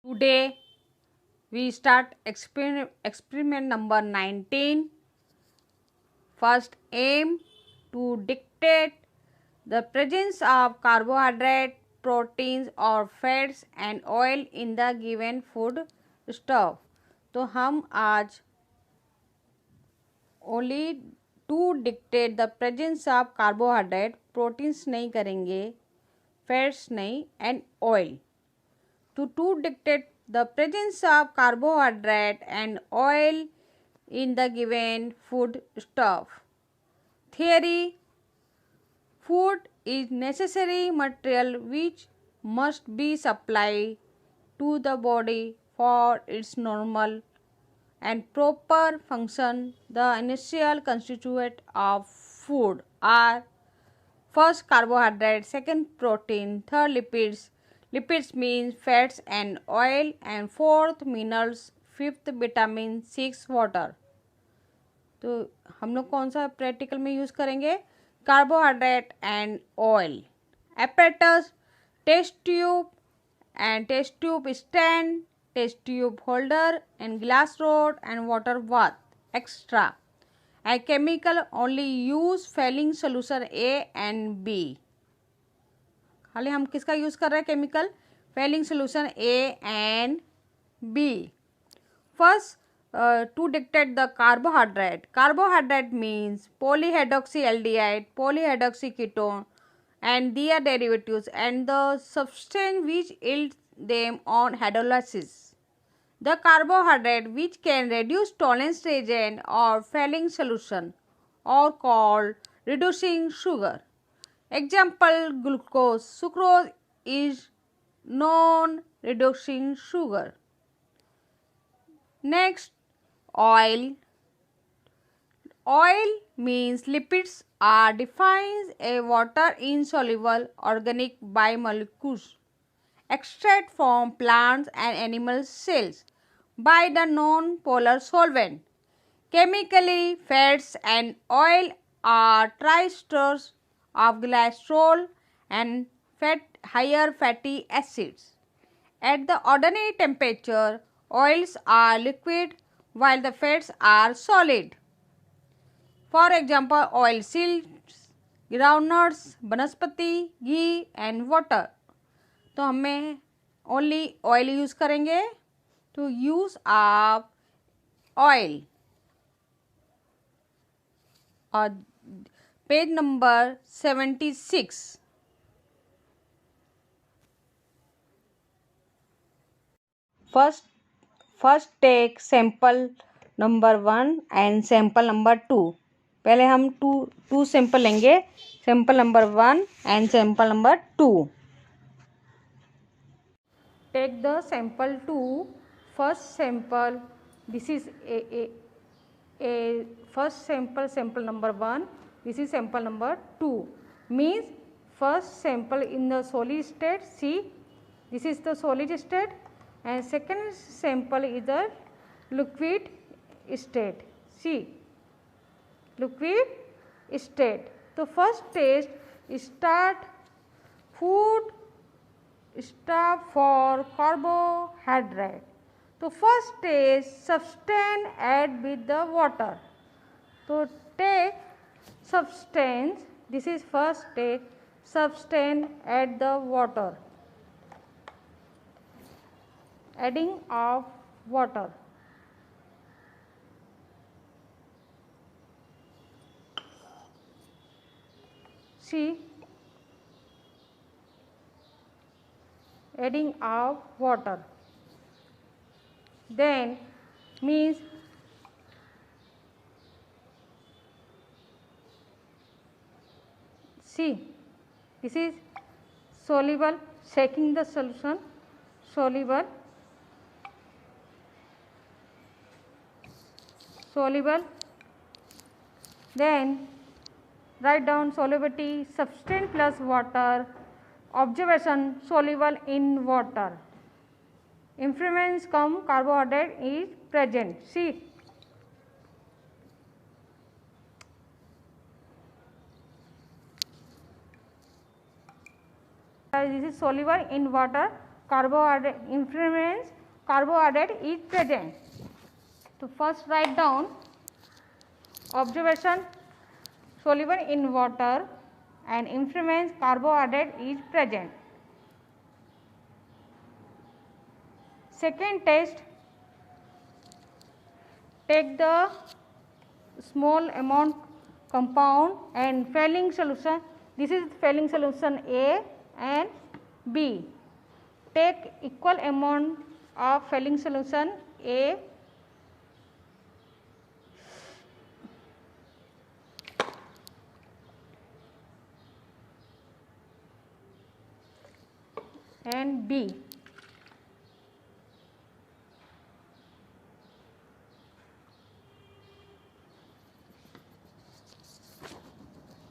Today we start experiment number 19. First aim to dictate the presence of carbohydrate, proteins or fats and oil in the given food stuff. तो हम आज only to dictate the presence of carbohydrate, proteins नहीं करेंगे, fats नहीं and oil. To dictate the presence of carbohydrate and oil in the given food stuff. Theory: food is necessary material which must be supplied to the body for its normal and proper function. The initial constituent of food are first carbohydrate, second protein, third lipids. Lipids means fats and oil, and fourth minerals, fifth vitamin, sixth water. तो हम लोग कौन सा practical में use करेंगे? Carbohydrate and oil. Apparatus: test tube and test tube stand, test tube holder and glass rod and water bath extra. And chemical only use Fehling solution A and B. खाली हम किसका use कर रहे हैं? Chemical Fehling solution A and B. First to dictate the carbohydrate. Carbohydrate means polyhydroxyaldehyde, polyhydroxyketone and their derivatives and the substance which yields them on hydrolysis. The carbohydrate which can reduce tolerance reagent or failing solution or called reducing sugar. Example: glucose. Sucrose is non-reducing sugar. Next, oil. Oil means lipids are defined as water insoluble organic biomolecules extracted from plants and animal cells by the non-polar solvent. Chemically, fats and oil are triesters of glycerol and higher fatty acids. At the ordinary temperature, oils are liquid while the fats are solid. For example, oil seeds, groundnuts, वनस्पति, घी and water. तो हमें only oil use करेंगे. तो use of oil. और page number 76. First take sample number 1 and sample number 2. पहले हम to sample लेंगे, sample number 1 and sample number 2. Take the sample 2. First sample, this is a first sample number 1. This is sample number 2. Means first sample in the solid state. See, this is the solid state. And second sample is the liquid state. See, liquid state. So first test start food stuff for carbohydrate. So first test substance add with the water. So take substance. This is first take substance add the water. Adding of water. See, adding of water. Then means see, this is soluble, shaking the solution, soluble. Then write down solubility substance plus water. Observation: soluble in water. Inference come carbohydrate is present. See, this is soluble in water. carbohydrate influence carbohydrate is present. So first write down observation soluble in water and influence carbohydrate is present. Second test, take the small amount compound and failing solution. This is failing solution A and B. Take equal amount of failing solution A and B.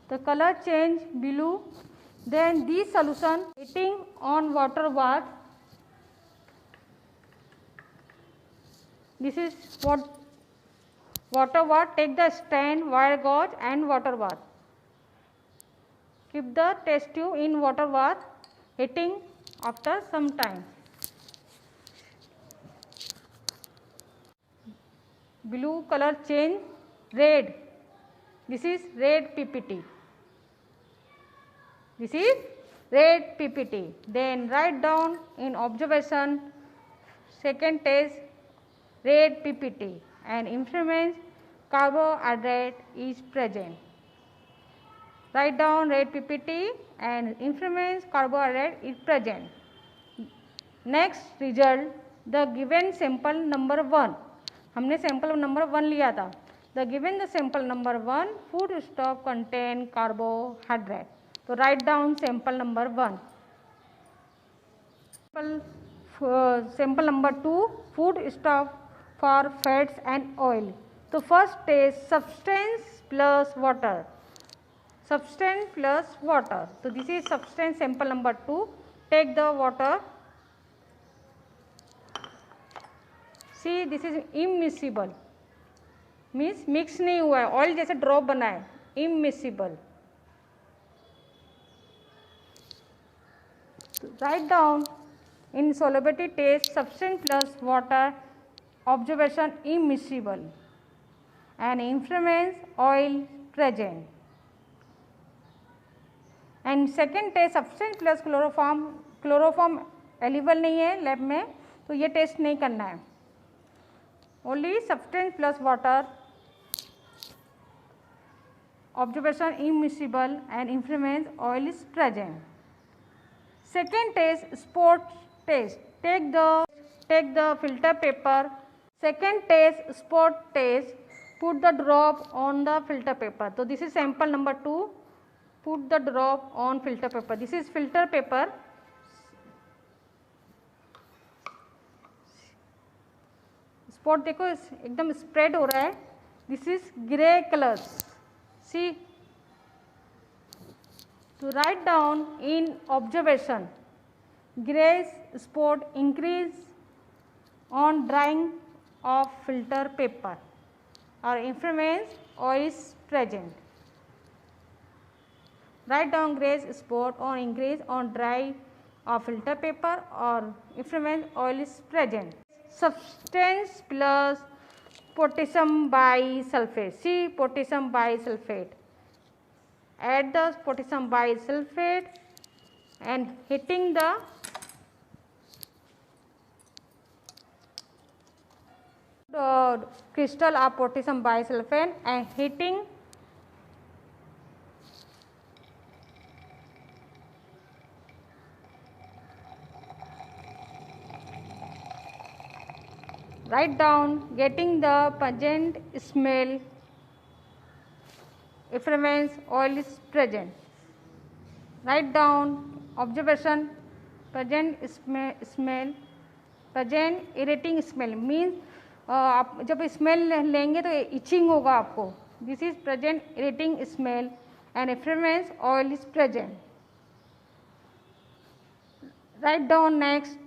The color change blue. Then this solution heating on water bath. This is what water bath. Take the stand, wire gauze and water bath. Keep the test tube in water bath, heating after some time. Blue color change red. This is red PPT. This is red PPT. Then write down in observation second test red PPT and influence carbohydrate is present. Write down red PPT and influence carbohydrate is present. Next result, the given sample number 1. हमने sample number 1 लिया था. The given the sample number 1 food stuff contain carbohydrate. So write down sample number 1. Sample number 2 food stuff for fats and oil. So first test substance plus water. Substance plus water. So this is substance sample number 2. Take the water. See, this is immiscible. Means mix नहीं हुआ है, oil जैसे drop बना है, immiscible. Write down in solubility test substance plus water observation immiscible and influence oil present. And second test substance plus chloroform एलिबल नहीं है lab में, तो ये टेस्ट नहीं करना है. Only substance plus water observation immiscible and influence oil is present. Second test spot test. Take the filter paper. Second test spot test. Put the drop on the filter paper. So this is sample number 2. Put the drop on filter paper. This is filter paper. Spot देखो एकदम spread हो रहा है. This is grey colours. See, to write down in observation, grayish spot increase on drying of filter paper or influence oil is present. Write down grayish spot on increase on dry of filter paper or influence oil is present. Substance plus potassium bisulfate. See, potassium bisulfate. Add the potassium bisulfate and hitting the crystal of potassium bisulfate and hitting write down getting the pungent smell influence oil is present. Write down observation pungent smell pungent irritating smell means आप जब smell लेंगे तो itching होगा आपको. This is present irritating smell and influence oil is present. Write down next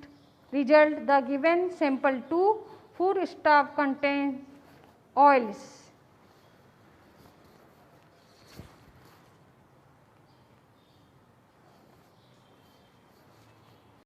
result. The given sample 2 food stuff contains oils.